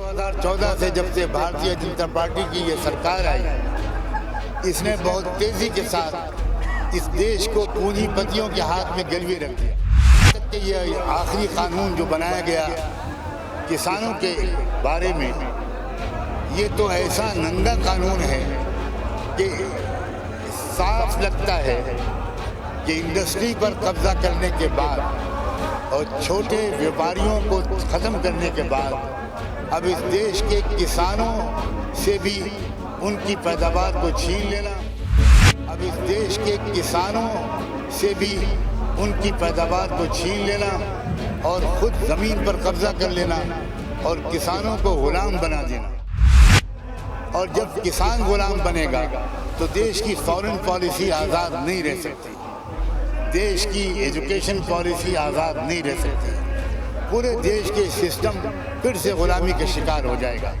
2014 से जब से भारतीय जनता पार्टी की ये सरकार आई, इसने बहुत तेजी के साथ इस देश को पूंजीपतियों के हाथ में गिरवी रख दिया। ये आखिरी कानून जो बनाया गया किसानों के बारे में, ये तो ऐसा नंगा कानून है कि साफ लगता है कि इंडस्ट्री पर कब्जा करने के बाद और छोटे व्यापारियों को ख़त्म करने के बाद अब इस देश के किसानों से भी उनकी पैदावार को छीन लेना, अब इस देश के किसानों से भी उनकी पैदावार को छीन लेना और ख़ुद ज़मीन पर कब्जा कर लेना और किसानों को ग़ुलाम बना देना। और जब किसान ग़ुलाम बनेगा तो देश की फॉरेन पॉलिसी आज़ाद नहीं रह सकती, देश की एजुकेशन पॉलिसी आज़ाद नहीं रह सकती, पूरे देश के सिस्टम फिर से ग़ुलामी का शिकार हो जाएगा।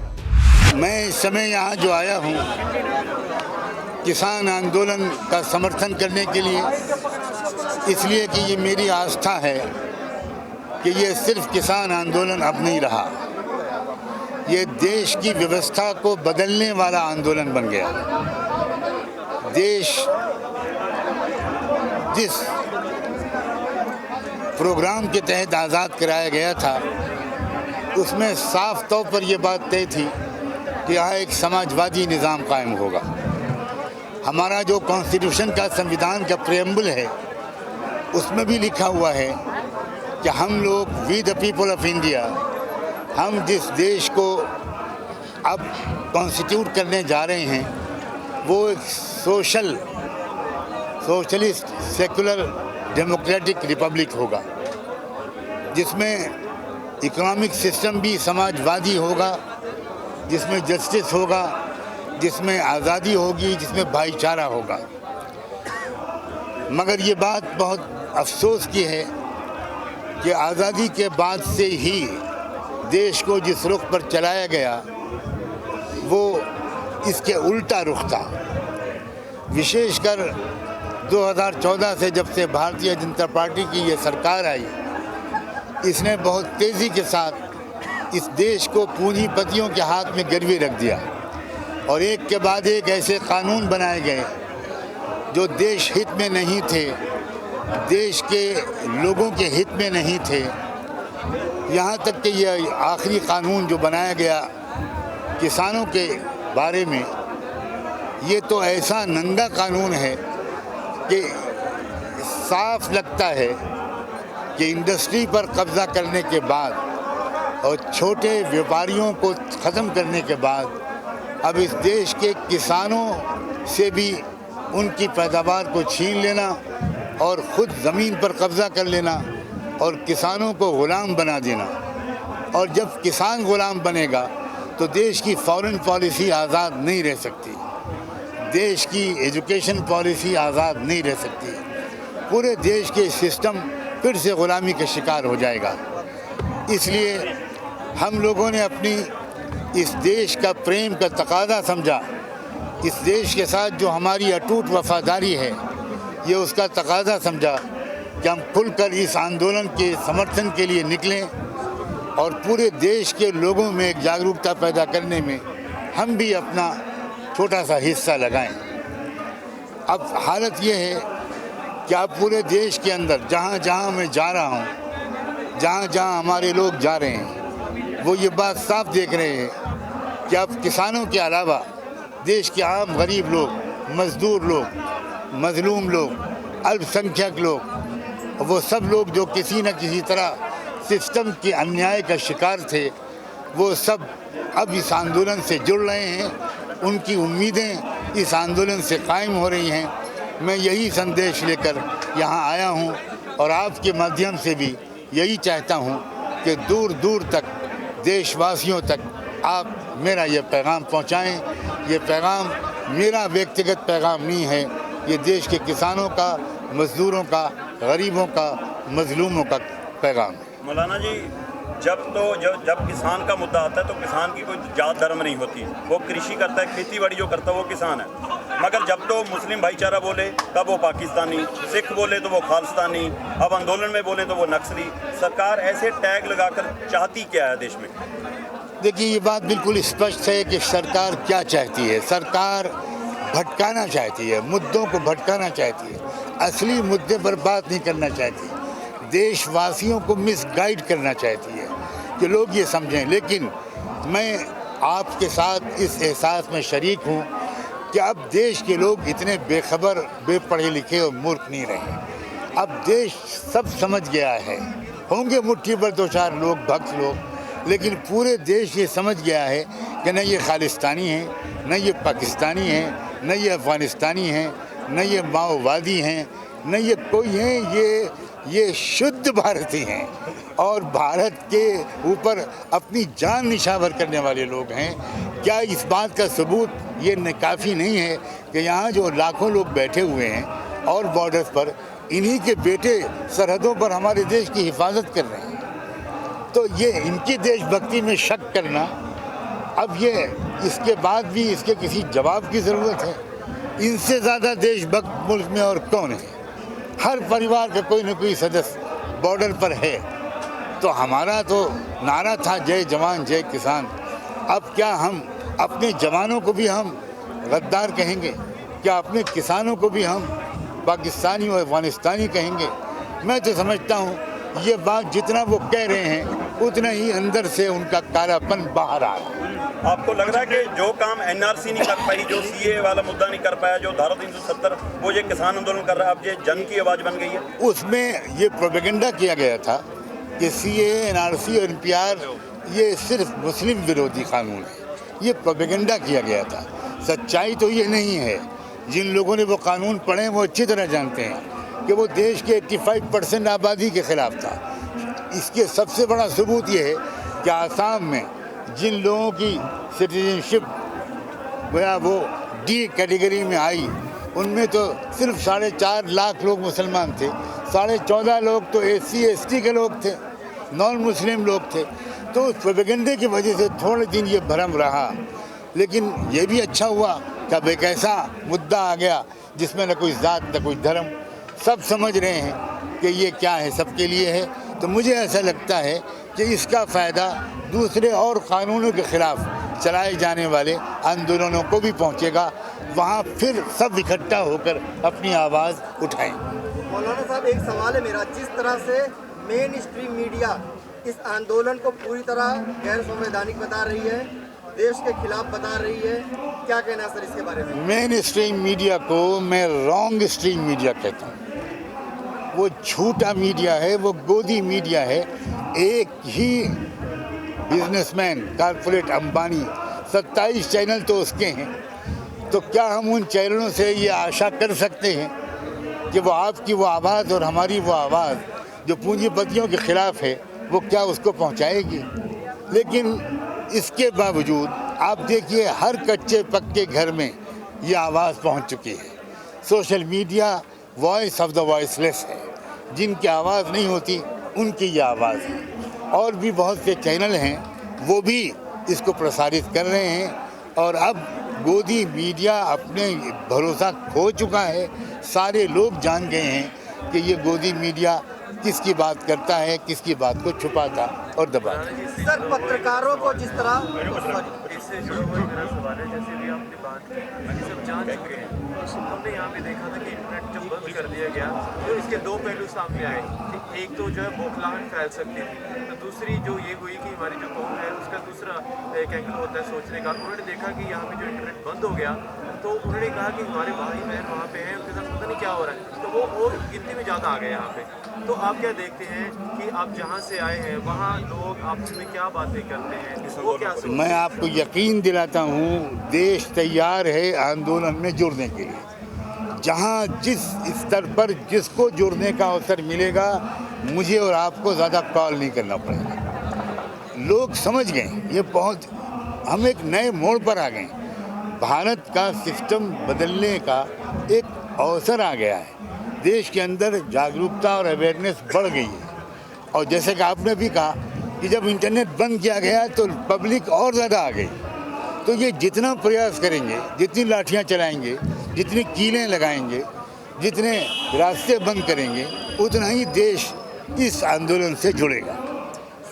मैं इस समय यहाँ जो आया हूँ किसान आंदोलन का समर्थन करने के लिए, इसलिए कि ये मेरी आस्था है कि ये सिर्फ किसान आंदोलन अब नहीं रहा, ये देश की व्यवस्था को बदलने वाला आंदोलन बन गया। देश जिस प्रोग्राम के तहत आज़ाद कराया गया था उसमें साफ तौर पर यह बात तय थी कि यहाँ एक समाजवादी निज़ाम कायम होगा। हमारा जो कॉन्स्टिट्यूशन का संविधान का प्रेम्बल है उसमें भी लिखा हुआ है कि हम लोग we the people of India, हम जिस देश को अब कॉन्स्टिट्यूट करने जा रहे हैं वो एक सोशलिस्ट सेकुलर डेमोक्रेटिक रिपब्लिक होगा, जिसमें इकोनॉमिक सिस्टम भी समाजवादी होगा, जिसमें जस्टिस होगा, जिसमें आज़ादी होगी, जिसमें भाईचारा होगा। मगर ये बात बहुत अफसोस की है कि आज़ादी के बाद से ही देश को जिस रुख पर चलाया गया वो इसके उल्टा रुख था। विशेषकर 2014 से जब से भारतीय जनता पार्टी की ये सरकार आई, इसने बहुत तेज़ी के साथ इस देश को पूंजीपतियों के हाथ में गिरवी रख दिया और एक के बाद एक ऐसे कानून बनाए गए जो देश हित में नहीं थे, देश के लोगों के हित में नहीं थे। यहाँ तक कि ये आखिरी कानून जो बनाया गया किसानों के बारे में, ये तो ऐसा नंगा कानून है कि साफ लगता है कि इंडस्ट्री पर कब्जा करने के बाद और छोटे व्यापारियों को ख़त्म करने के बाद अब इस देश के किसानों से भी उनकी पैदावार को छीन लेना और ख़ुद ज़मीन पर कब्जा कर लेना और किसानों को ग़ुलाम बना देना। और जब किसान ग़ुलाम बनेगा तो देश की फॉरेन पॉलिसी आज़ाद नहीं रह सकती, देश की एजुकेशन पॉलिसी आज़ाद नहीं रह सकती, पूरे देश के सिस्टम फिर से ग़ुलामी का शिकार हो जाएगा। इसलिए हम लोगों ने अपनी इस देश का प्रेम का तकाज़ा समझा, इस देश के साथ जो हमारी अटूट वफादारी है ये उसका तकाज़ा समझा कि हम खुलकर इस आंदोलन के समर्थन के लिए निकलें और पूरे देश के लोगों में एक जागरूकता पैदा करने में हम भी अपना छोटा सा हिस्सा लगाएं। अब हालत ये है कि अब पूरे देश के अंदर जहाँ जहाँ मैं जा रहा हूँ, जहाँ जहाँ हमारे लोग जा रहे हैं, वो ये बात साफ देख रहे हैं कि अब किसानों के अलावा देश के आम गरीब लोग, मज़दूर लोग, मज़लूम लोग, अल्पसंख्यक लोग, वो सब लोग जो किसी न किसी तरह सिस्टम के अन्याय का शिकार थे, वो सब अब इस आंदोलन से जुड़ रहे हैं, उनकी उम्मीदें इस आंदोलन से कायम हो रही हैं। मैं यही संदेश लेकर यहाँ आया हूँ और आपके माध्यम से भी यही चाहता हूँ कि दूर दूर तक देशवासियों तक आप मेरा ये पैगाम पहुँचाएँ। ये पैगाम मेरा व्यक्तिगत पैगाम नहीं है, ये देश के किसानों का, मज़दूरों का, गरीबों का, मज़लूमों का पैगाम है। मौलाना जी, जब किसान का मुद्दा आता है तो किसान की कोई जात धर्म नहीं होती, वो कृषि करता है, खेती बाड़ी जो करता है वो किसान है। मगर जब तो मुस्लिम भाईचारा बोले तब वो पाकिस्तानी, सिख बोले तो वो खालिस्तानी, अब आंदोलन में बोले तो वो नक्सली। सरकार ऐसे टैग लगाकर चाहती क्या है देश में? देखिए, ये बात बिल्कुल स्पष्ट है कि सरकार क्या चाहती है। सरकार भटकाना चाहती है, मुद्दों को भटकाना चाहती है, असली मुद्दे पर बात नहीं करना चाहती, देशवासियों को मिसगाइड करना चाहती है कि लोग ये समझें। लेकिन मैं आपके साथ इस एहसास में शरीक हूँ कि अब देश के लोग इतने बेखबर, बेपढ़े लिखे और मूर्ख नहीं रहे। अब देश सब समझ गया है। होंगे मुट्ठी पर दो चार लोग, भक्त लोग, लेकिन पूरे देश ये समझ गया है कि न ये खालिस्तानी हैं, न ये पाकिस्तानी हैं, न ये अफ़गानिस्तानी हैं, न ये माओवादी हैं, न ये कोई हैं। ये शुद्ध भारतीय हैं और भारत के ऊपर अपनी जान निछावर करने वाले लोग हैं। क्या इस बात का सबूत ये काफ़ी नहीं है कि यहाँ जो लाखों लोग बैठे हुए हैं और बॉर्डर्स पर, इन्हीं के बेटे सरहदों पर हमारे देश की हिफाजत कर रहे हैं। तो ये इनकी देशभक्ति में शक करना, अब ये इसके बाद भी इसके किसी जवाब की ज़रूरत है। इनसे ज़्यादा देशभक्त मुल्क में और कौन है? हर परिवार का कोई न कोई सदस्य बॉर्डर पर है। तो हमारा तो नारा था जय जवान जय किसान। अब क्या हम अपने जवानों को भी हम गद्दार कहेंगे? क्या अपने किसानों को भी हम पाकिस्तानी और अफगानिस्तानी कहेंगे? मैं तो समझता हूँ ये बात जितना वो कह रहे हैं उतना ही अंदर से उनका कालापन बाहर आ रहा है। आपको लग रहा है कि जो काम एनआरसी नहीं कर पाई, जो सीए वाला मुद्दा नहीं कर पाया, जो धारा 370, वो ये किसान आंदोलन कर रहा है, अब ये जन की आवाज़ बन गई है। उसमें ये प्रोपेगेंडा किया गया था कि सीए, एनआरसी और एनपीआर ये सिर्फ मुस्लिम विरोधी कानून है। ये प्रोपेगेंडा किया गया था, सच्चाई तो ये नहीं है। जिन लोगों ने वो कानून पढ़े हैं वो अच्छी तरह जानते हैं कि वो देश के 85% आबादी के खिलाफ था। इसके सबसे बड़ा सबूत ये है कि आसाम में जिन लोगों की सिटीजनशिप वो डी कैटेगरी में आई, उनमें तो सिर्फ 4.5 लाख लोग मुसलमान थे, 14.5 लोग तो SC ST के लोग थे, नॉन मुस्लिम लोग थे। तो उस प्रोपेगेंडे की वजह से थोड़े दिन ये भ्रम रहा। लेकिन ये भी अच्छा हुआ कि अब एक ऐसा मुद्दा आ गया जिसमें न कोई जात न कोई धर्म, सब समझ रहे हैं कि ये क्या है, सबके लिए है। तो मुझे ऐसा लगता है कि इसका फ़ायदा दूसरे और कानूनों के ख़िलाफ़ चलाए जाने वाले आंदोलनों को भी पहुंचेगा। वहाँ फिर सब इकट्ठा होकर अपनी आवाज़ उठाएं। मौलाना साहब, एक सवाल है मेरा। जिस तरह से मेन स्ट्रीम मीडिया इस आंदोलन को पूरी तरह गैर संवैधानिक बता रही है, देश के खिलाफ बता रही है, क्या कहना है सर इसके बारे में? मेन स्ट्रीम मीडिया को मैं रॉन्ग स्ट्रीम मीडिया कहता हूँ। वो झूठा मीडिया है, वो गोदी मीडिया है। एक ही बिजनेसमैन कारपोरेट अंबानी, 27 चैनल तो उसके हैं। तो क्या हम उन चैनलों से ये आशा कर सकते हैं कि वो आपकी वो आवाज़ और हमारी वो आवाज़ जो पूंजीपतियों के ख़िलाफ़ है वो क्या उसको पहुंचाएगी? लेकिन इसके बावजूद आप देखिए हर कच्चे पक्के घर में ये आवाज़ पहुंच चुकी है। Social media voice of the voiceless है। जिनकी आवाज़ नहीं होती उनकी ये आवाज़ है। और भी बहुत से चैनल हैं वो भी इसको प्रसारित कर रहे हैं। और अब गोदी मीडिया अपने भरोसा खो चुका है। सारे लोग जान गए हैं कि ये गोदी मीडिया किसकी बात करता है, किसकी बात को छुपाता और दबाता। सर, पत्रकारों को जिस तरह इससे जुड़ा हुआ मेरा सवाल है, जैसे भी आपने बात की, ये सब जान चुके हैं। हमने यहाँ पे देखा था कि इंटरनेट जब बंद कर दिया गया तो इसके दो पहलू सामने आए कि एक तो जो है बौखलाहट फैल सकती थी, तो दूसरी जो ये हुई कि हमारी जो कौम है उसका दूसरा एक एंगल होता है सोचने का। उन्होंने देखा कि यहाँ पे जो इंटरनेट बंद हो गया तो उन्होंने कहा कि हमारे भाई बहन वहाँ पे हैं, उनके साथ पता नहीं क्या हो रहा है, तो वो और गिनती में ज़्यादा आ गए यहाँ पे। तो आप क्या देखते हैं कि आप जहाँ से आए हैं वहाँ लोग आपस में क्या बातें करते हैं, वो क्या सोचते हैं? मैं आपको यकीन दिलाता हूँ, देश तैयार है आंदोलन में जुड़ने के लिए। जहाँ जिस स्तर पर जिसको जुड़ने का अवसर मिलेगा, मुझे और आपको ज़्यादा कॉल नहीं करना पड़ेगा। लोग समझ गए, ये बहुत हम एक नए मोड़ पर आ गए। भारत का सिस्टम बदलने का एक अवसर आ गया है। देश के अंदर जागरूकता और अवेयरनेस बढ़ गई है। और जैसे कि आपने भी कहा कि जब इंटरनेट बंद किया गया तो पब्लिक और ज़्यादा आ गई। तो ये जितना प्रयास करेंगे, जितनी लाठियाँ चलाएंगे, जितनी कीलें लगाएंगे, जितने रास्ते बंद करेंगे, उतना ही देश इस आंदोलन से जुड़ेगा।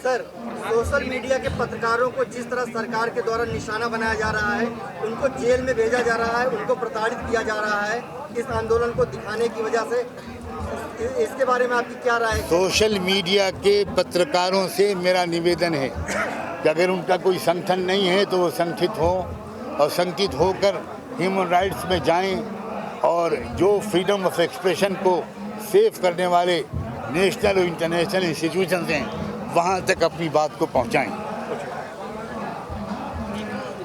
सर, सोशल मीडिया के पत्रकारों को जिस तरह सरकार के द्वारा निशाना बनाया जा रहा है, उनको जेल में भेजा जा रहा है, उनको प्रताड़ित किया जा रहा है इस आंदोलन को दिखाने की वजह से, इसके बारे में आपकी क्या राय है? सोशल मीडिया के पत्रकारों से मेरा निवेदन है कि अगर उनका कोई संगठन नहीं है तो वो संगठित हो और संगठित होकर ह्यूमन राइट्स में जाएं और जो फ्रीडम ऑफ एक्सप्रेशन को सेव करने वाले नेशनल और इंटरनेशनल इंस्टीट्यूशंस हैं वहाँ तक अपनी बात को पहुँचाएं।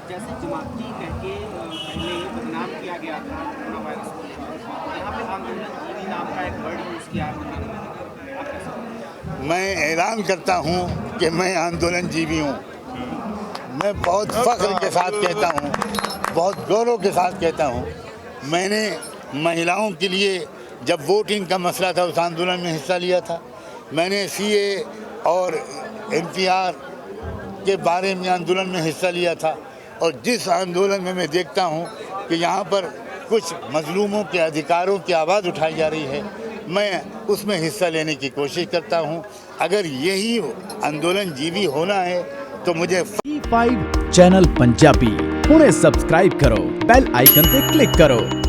जैसे जमाती कह के पहले ही बदनाम किया गया था कोरोना वायरस को लेकर, यहाँ पे आंदोलन जीवी नाम का एक वर्ड यूज़ किया आपने। मैं ऐलान करता हूँ कि मैं आंदोलन जीवी हूँ। मैं बहुत फख्र के साथ कहता हूँ, बहुत गौरव के साथ कहता हूँ, मैंने महिलाओं के लिए जब वोटिंग का मसला था उस आंदोलन में हिस्सा लिया था। मैंने सीए और एनपीआर के बारे में आंदोलन में हिस्सा लिया था। और जिस आंदोलन में मैं देखता हूँ कि यहाँ पर कुछ मजलूमों के अधिकारों की आवाज़ उठाई जा रही है, मैं उसमें हिस्सा लेने की कोशिश करता हूँ। अगर यही आंदोलन जीवी होना है तो मुझे E5 चैनल पंजाबी हुणे सब्सक्राइब करो, बेल आइकन पे क्लिक करो।